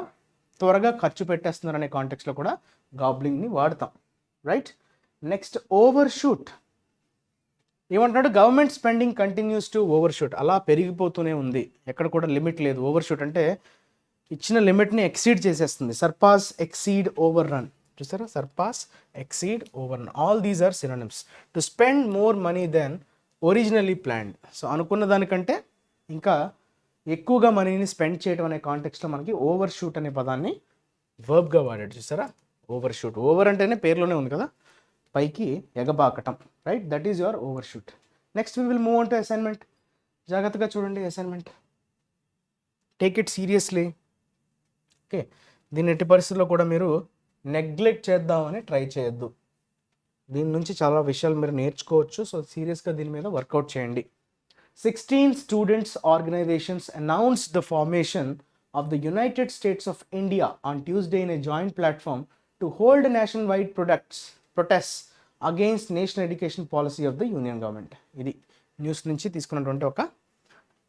త్వరగా ఖర్చు పెట్టేస్తున్నారు అనే కాంటెక్స్లో కూడా గాబ్లింగ్ని వాడతాం. Right, next overshoot. ఏమంటున్నాడు, government spending continues to overshoot. అలా పెరిగిపోతూనే ఉంది, ఎక్కడ కూడా లిమిట్ లేదు. ఓవర్ షూట్ అంటే ఇచ్చిన లిమిట్ని ఎక్సీడ్ చేసేస్తుంది. Surpass, exceed, overrun. చూసారా, surpass, exceed, overrun, all these are synonyms. To spend more money than originally planned. So అనుకున్న దానికంటే ఇంకా ఎక్కువగా మనీని స్పెండ్ చేయడం అనే కాంటెక్స్లో మనకి ఓవర్ షూట్ అనే పదాన్ని వర్బ్గా వాడాడు. చూసారా, ఓవర్ షూట్. ఓవర్ అంటేనే పేర్లోనే ఉంది కదా, పైకి ఎగబాకటం, right? That is your overshoot. Next we will move on to assignment. జాగ్రత్తగా చూడండి assignment, take it seriously. Okay, దీన్ని ఎట్టి పరిస్థితుల్లో కూడా మీరు నెగ్లెక్ట్ చేద్దామని ట్రై చేయొద్దు. దీని నుంచి చాలా విషయాలు మీరు నేర్చుకోవచ్చు. సో సీరియస్గా దీని మీద వర్కౌట్ చేయండి. 16 students organizations announced the formation of the United States of India on Tuesday in a joint platform to hold nationwide protests against national education policy of the union government. ఇది news నుంచి తీసుకున్నటువంటి ఒక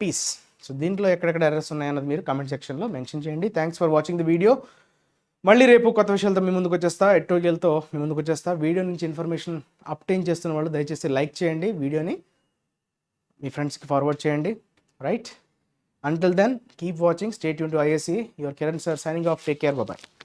piece. So దీంట్లో ఎక్కడెక్కడ errors ఉన్నాయన్నది మీరు comment సెక్షన్లో mention చేయండి. Thanks for watching the video. మళ్ళీ రేపు కొత్త విషయాలతో మీ ముందుకు వచ్చేస్తా, ఎడిటోరియల్తో మీ ముందుకు వచ్చేస్తా. వీడియో నుంచి ఇన్ఫర్మేషన్ అప్టైన్ చేస్తున్న వాళ్ళు దయచేసి లైక్ చేయండి, వీడియోని మీ ఫ్రెండ్స్కి ఫార్వర్డ్ చేయండి, right? Until then, keep watching. Stay tuned to IACE. Your Kiran sir signing off. Take care. Bye-bye.